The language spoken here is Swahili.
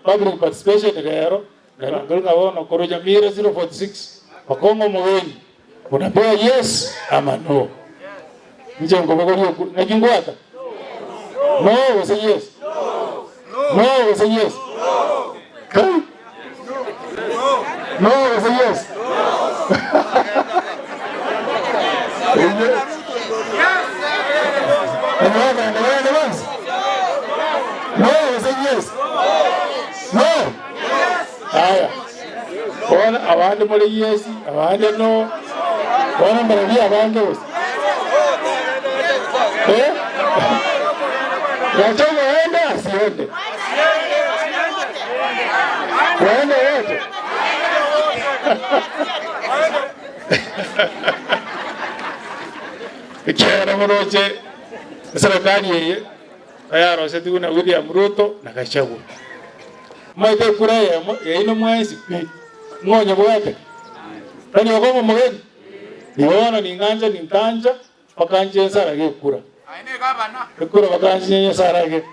public participation rero ngalunga wono koroja mira 046 wakongo mweni unapewa yes ama no nje ngobogolio najingwata no say yes no say yes no say yes no. Aya. Bona abandi muri yes, abandi no. Bona mbere abandi bose. Yachomo enda asiende. Wende wote. Ikiara moroje serikali yeye ayaro setu na William Ruto na Gachagua. Maite kura ya ino mwezi ngonya bwate. Tani okomo mugeni. Niona ni nganja ni ntanja bakanje sara ge kura. Aine gabana. Kura bakanje sara ge.